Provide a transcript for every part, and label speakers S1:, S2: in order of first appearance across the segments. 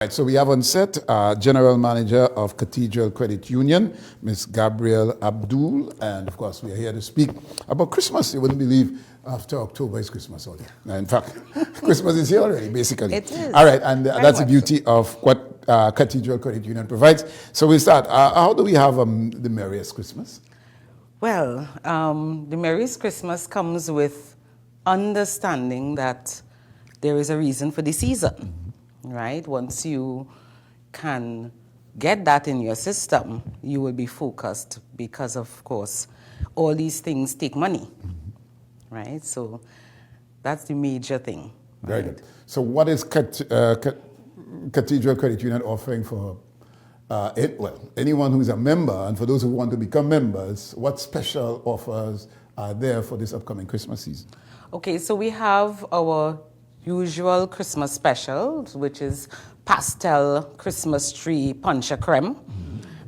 S1: Right, so we have on set General Manager of Cathedral Credit Union, Ms. Gabrielle Abdull, and of course we are here to speak about Christmas. You wouldn't believe after October is Christmas already. In fact, Christmas is here already, basically.
S2: It is.
S1: All right, and that's the beauty of what Cathedral Credit Union provides. So we'll start. How do we have the Merriest Christmas?
S2: Well, the Merriest Christmas comes with understanding that there is a reason for the season. Right? Once you can get that in your system, you will be focused because, of course, all these things take money. Right? So that's the major thing.
S1: Very good. So what is Cathedral Credit Union offering for anyone who's a member, and for those who want to become members, what special offers are there for this upcoming Christmas season?
S2: Okay, so we have our usual Christmas specials, which is pastel Christmas tree punch a creme.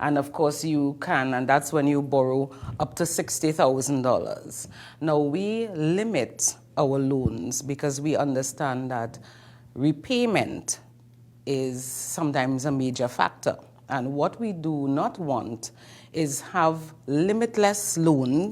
S2: And of course you can, and that's when you borrow up to $60,000. Now we limit our loans because we understand that repayment is sometimes a major factor. And what we do not want is have limitless loan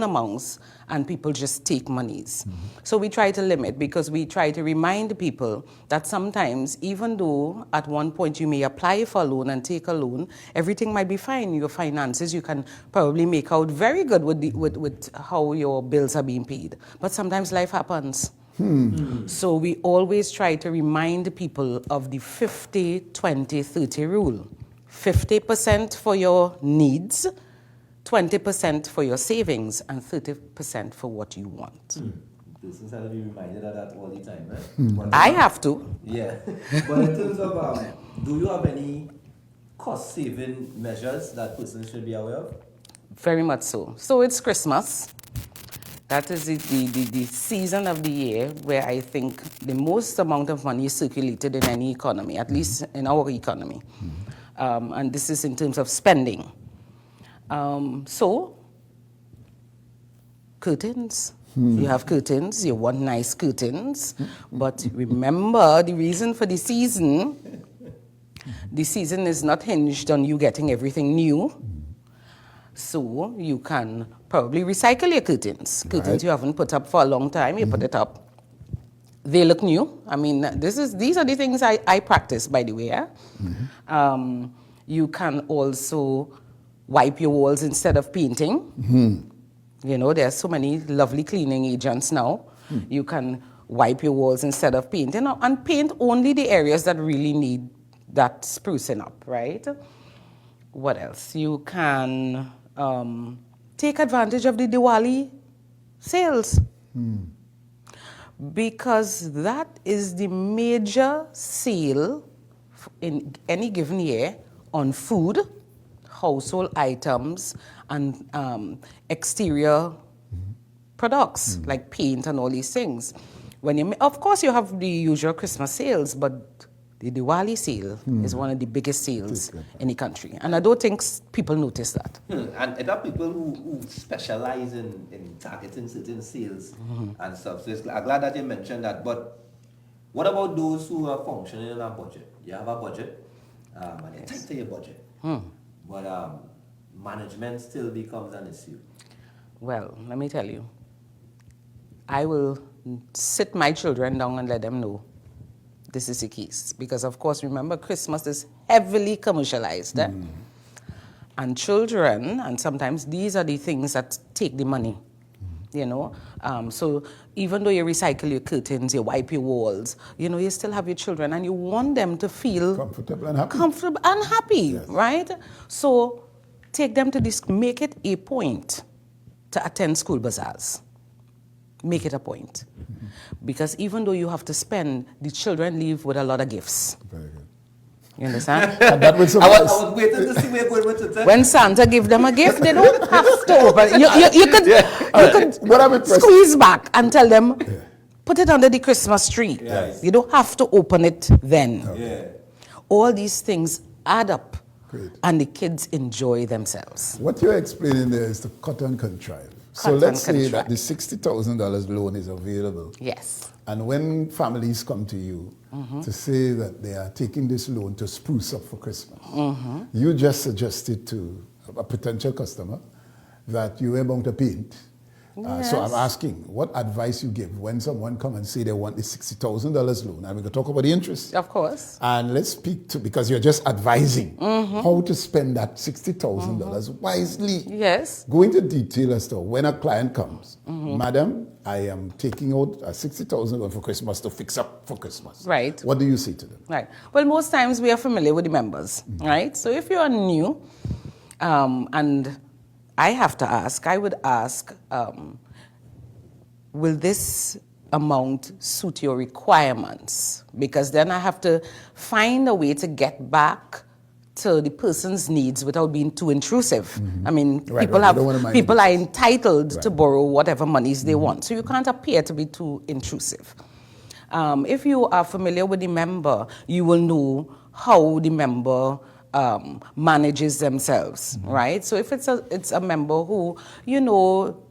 S2: amounts, and people just take monies. So we try to limit because we try to remind people that sometimes, even though at one point you may apply for a loan and take a loan, everything might be fine. Your finances, you can probably make out very good with how your bills are being paid. But sometimes life happens. So we always try to remind people of the 50-20-30 rule. 50% for your needs, 20% for your savings, and 30% for what you want.
S3: Persons have to be reminded of that all the time, right?
S2: I have to.
S3: Yeah. But in terms of, do you have any cost-saving measures that persons should be aware of?
S2: Very much so. So it's Christmas. That is the season of the year where I think the most amount of money is circulated in any economy, at least in our economy. And this is in terms of spending. So, curtains. You have curtains, you want nice curtains. But remember, the reason for the season is not hinged on you getting everything new. So, you can probably recycle your curtains. Curtains you haven't put up for a long time, you put it up. They look new. I mean, these are the things I practice, by the way. You can also wipe your walls instead of painting. You know, there are so many lovely cleaning agents now. You can wipe your walls instead of painting, and paint only the areas that really need that sprucing up, right? What else? You can take advantage of the Diwali sales. Because that is the major sale in any given year on food, household items, and exterior products like paint and all these things. Of course, you have the usual Christmas sales, but the Diwali sale is one of the biggest sales in the country. And I don't think people notice that.
S3: And there are people who specialize in targeting certain sales and stuff. So I'm glad that you mentioned that. But what about those who are functioning in a budget? You have a budget, and you tight to your budget. But management still becomes an issue.
S2: Well, let me tell you. I will sit my children down and let them know this is the case. Because, of course, remember, Christmas is heavily commercialized. And children, and sometimes these are the things that take the money, you know. So even though you recycle your curtains, you wipe your walls, you know, you still have your children, and you want them to feel
S1: Comfortable and happy.
S2: Yes. Right? So take them to this, make it a point to attend school bazaars. Make it a point. Because even though you have to spend, the children leave with a lot of gifts.
S1: Very good.
S2: You understand?
S1: And that was
S3: I was waiting to see where you're going with it.
S2: When Santa give them a gift, they don't have to open. You could squeeze back and tell them, put it under the Christmas tree.
S3: Yes.
S2: You don't have to open it then.
S3: Yeah.
S2: All these things add up.
S1: Great.
S2: And the kids enjoy themselves.
S1: What you're explaining there is the cut and contrive. So
S2: Cut
S1: let's
S2: and
S1: say that
S2: contrive.
S1: the $60,000 loan is available.
S2: Yes.
S1: And when families come to you to say that they are taking this loan to spruce up for Christmas, you just suggested to a potential customer that you were going to paint. So I'm asking, what advice you give when someone come and say they want the $60,000 loan? And we can talk about the interest.
S2: Of course.
S1: And let's speak to, because you're just advising how to spend that $60,000 wisely.
S2: Yes.
S1: Go into detail as to when a client comes, Madam, I am taking out a $60,000 for Christmas to fix up for Christmas.
S2: Right.
S1: What do you say to them?
S2: Right. Well, most times we are familiar with the members, right? So if you are new, and I have to ask, I would ask, will this amount suit your requirements? Because then I have to find a way to get back to the person's needs without being too intrusive. I mean, people are entitled to borrow whatever monies they want, so you can't appear to be too intrusive. If you are familiar with the member, you will know how the member manages themselves, right? So if it's a member who, you know,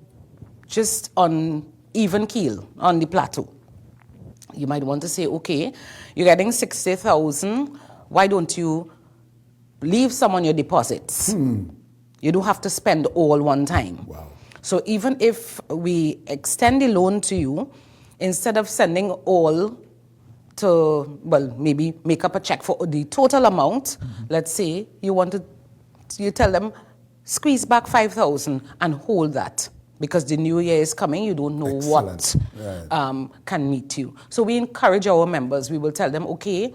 S2: just on even keel, on the plateau, you might want to say, okay, you're getting 60,000, why don't you leave some on your deposits? You don't have to spend all one time.
S1: Wow.
S2: So even if we extend the loan to you, instead of sending all to, well, maybe make up a check for the total amount. Let's say you tell them, squeeze back 5,000 and hold that, because the new year is coming, you don't know what can meet you. So we encourage our members, we will tell them, okay,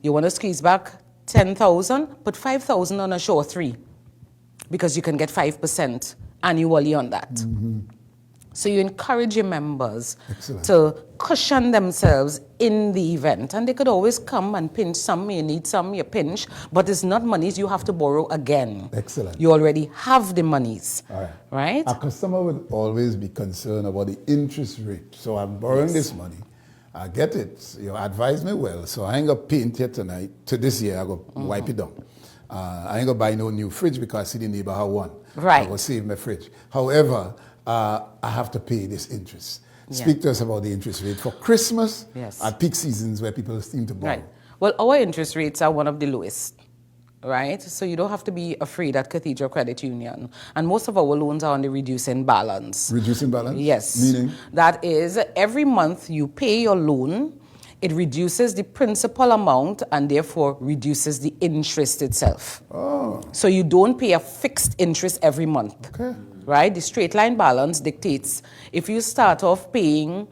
S2: you want to squeeze back 10,000, put 5,000 on a show 3, because you can get 5% annually on that. So you encourage your members to cushion themselves in the event. And they could always come and pinch some. You need some, you pinch. But it's not monies you have to borrow again.
S1: Excellent.
S2: You already have the monies.
S1: All right.
S2: Right?
S1: A customer would always be concerned about the interest rate. So I'm borrowing this money. I get it. You advise me well. So I ain't going to paint here tonight. To this year, I go wipe it down. I ain't going to buy no new fridge because I see the neighbor have one.
S2: Right.
S1: I will save my fridge. However, I have to pay this interest. Speak to us about the interest rate for Christmas at peak seasons where people seem to borrow.
S2: Right. Well, our interest rates are one of the lowest, right? So you don't have to be afraid at Cathedral Credit Union. And most of our loans are on the reducing balance.
S1: Reducing balance?
S2: Yes.
S1: Meaning?
S2: That is, every month you pay your loan, it reduces the principal amount and therefore reduces the interest itself.
S1: Oh.
S2: So you don't pay a fixed interest every month.
S1: Okay.
S2: Right? The straight line balance dictates if you start off paying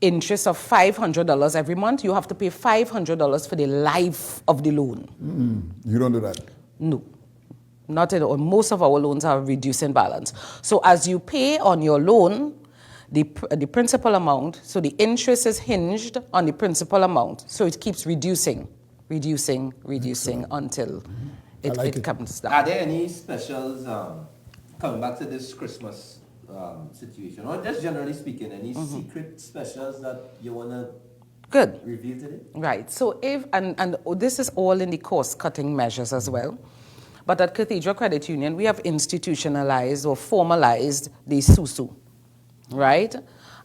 S2: interest of $500 every month, you have to pay $500 for the life of the loan.
S1: You don't do that?
S2: No. Not at all. Most of our loans are reducing balance. So as you pay on your loan, the principal amount, so the interest is hinged on the principal amount. So it keeps reducing until it comes down.
S3: Are there any specials, coming back to this Christmas situation, or just generally speaking, any secret specials that you want to reveal today?
S2: Right. So if, and this is all in the cost-cutting measures as well, but at Cathedral Credit Union, we have institutionalized or formalized the SUSU, right?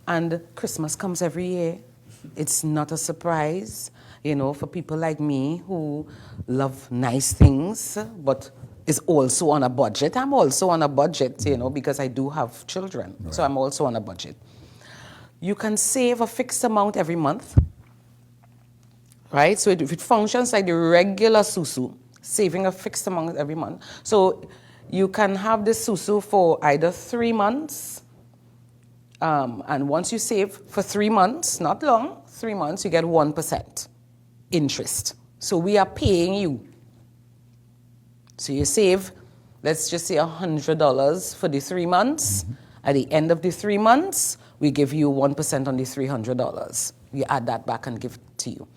S2: And Christmas comes every year. It's not a surprise, you know, for people like me who love nice things, but is also on a budget. I'm also on a budget, you know, because I do have children. Right. So I'm also on a budget. You can save a fixed amount every month, right? So it functions like the regular SUSU, saving a fixed amount every month. So you can have this SUSU for either 3 months, and once you save for 3 months, not long, 3 months, you get 1% interest. So we are paying you. So you save, let's just say $100 for the 3 months. At the end of the 3 months, we give you 1% on the $300. We add that back and give it to you.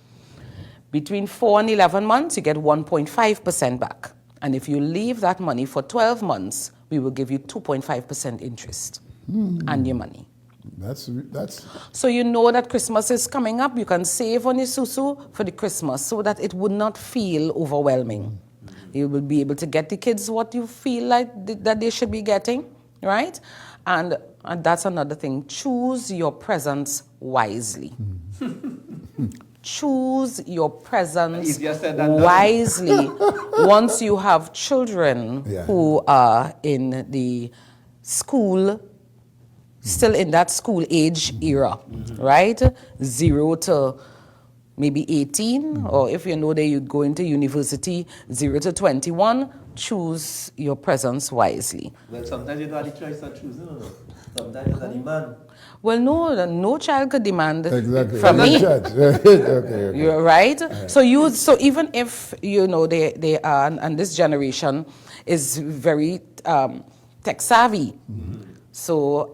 S2: Between 4 and 11 months, you get 1.5% back. And if you leave that money for 12 months, we will give you 2.5% interest on your money.
S1: That's.
S2: So you know that Christmas is coming up. You can save on your SUSU for the Christmas so that it would not feel overwhelming. You will be able to get the kids what you feel like that they should be getting, right? And that's another thing. Choose your presents wisely. Choose your presents
S3: Easier said than done.
S2: wisely. Once you have children who are in the school, still in that school age era, right? 0 to maybe 18, or if you know that you go into university, 0 to 21, choose your presents wisely.
S3: Well, sometimes you don't have the choice of choosing, no? Sometimes it's a demand.
S2: Well, no child could demand
S1: Exactly.
S2: from me.
S1: Okay.
S2: You're right. So even if they are, and this generation is very tech savvy. So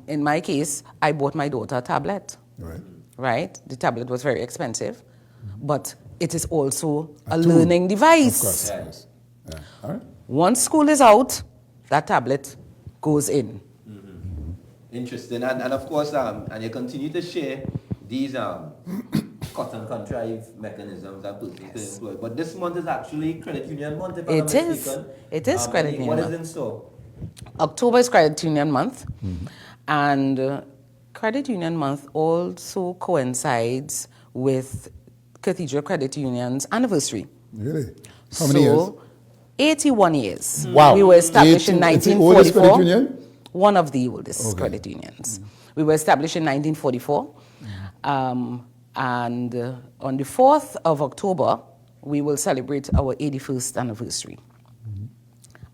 S2: in my case, I bought my daughter a tablet. Right? The tablet was very expensive, but it is also a learning device.
S1: Of course. Yes. Yeah. All right.
S2: Once school is out, that tablet goes in.
S3: Interesting. And of course, and you continue to share these cut and contrive mechanisms that people can employ. But this month is actually Credit Union Month, if I'm not mistaken.
S2: It is Credit Union
S3: What
S2: Month.
S3: is in store?
S2: October is Credit Union Month, and Credit Union Month also coincides with Cathedral Credit Union's anniversary.
S1: Really? How many years?
S2: 81 years.
S1: Wow.
S2: We were established in
S1: 18 it's the oldest
S2: 1944.
S1: credit union?
S2: One of the oldest credit unions. We were established in 1944. And on the 4th of October, we will celebrate our 81st anniversary.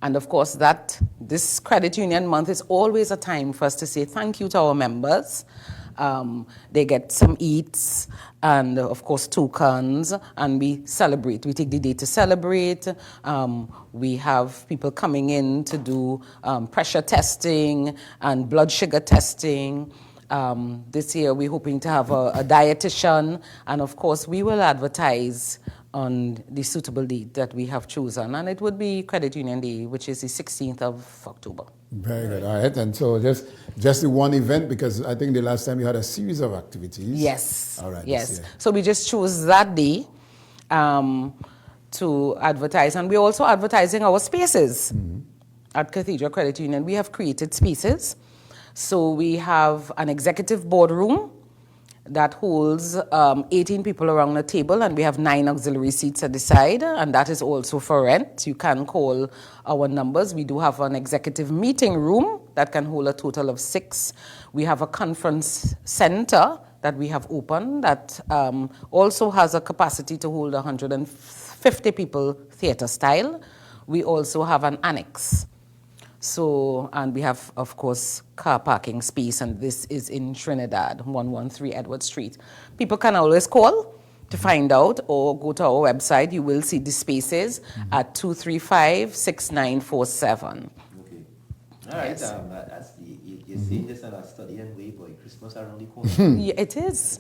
S2: And of course, this Credit Union Month is always a time for us to say thank you to our members. They get some eats and, of course, tokens, and we celebrate. We take the day to celebrate. We have people coming in to do pressure testing and blood sugar testing. This year, we're hoping to have a dietitian, and, of course, we will advertise on the suitable date that we have chosen, and it would be Credit Union Day, which is the 16th of October.
S1: Very good. All right. And so just the one event, because I think the last time you had a series of activities.
S2: Yes.
S1: All right.
S2: Yes. So we just chose that day to advertise, and we're also advertising our spaces at Cathedral Credit Union. We have created spaces. So we have an executive boardroom that holds 18 people around a table, and we have 9 auxiliary seats at the side, and that is also for rent. You can call our numbers. We do have an executive meeting room that can hold a total of 6. We have a conference center that we have opened that also has a capacity to hold 150 people theater style. We also have an annex. So, and we have, of course, car parking space, and this is in Trinidad, 113 Edward Street. People can always call to find out, or go to our website. You will see the spaces at 235-6947.
S3: Okay. All right.
S2: Yes.
S3: You're seeing this in a study and way, boy. Christmas around the corner.
S2: Yeah, it is.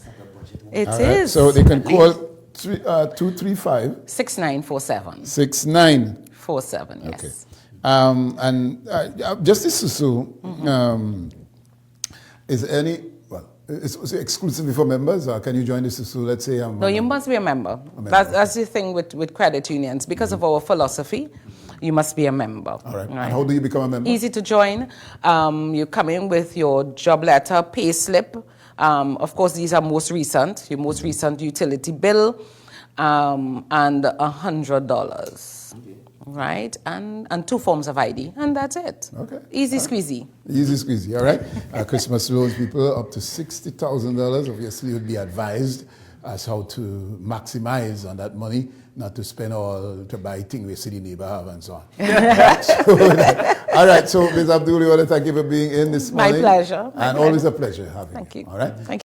S2: It
S1: All right.
S2: is.
S1: So they can call 235
S2: 6947.
S1: 6947.
S2: Yes.
S1: Okay. And Justice Susu, is there any, well, it's exclusively for members, or can you join the Susu? Let's say I'm...
S2: No, you must be a member. That's the thing with credit unions. Because of our philosophy, you must be a member.
S1: All right. And how do you become a member?
S2: Easy to join. You come in with your job letter, pay slip. Of course, these are most recent. Your most recent utility bill, and $100. Right, and 2 forms of ID, and that's it.
S1: Okay.
S2: Easy squeezy.
S1: Easy squeezy, all right. Christmas loans, people up to $60,000 obviously would be advised as how to maximize on that money, not to spend all to buy things we see the neighbor have and so on. All right, so Ms. Abdull, we want to thank you for being in this morning.
S2: My pleasure.
S1: And always a pleasure having
S2: Thank you.
S1: All right.
S2: Thank you.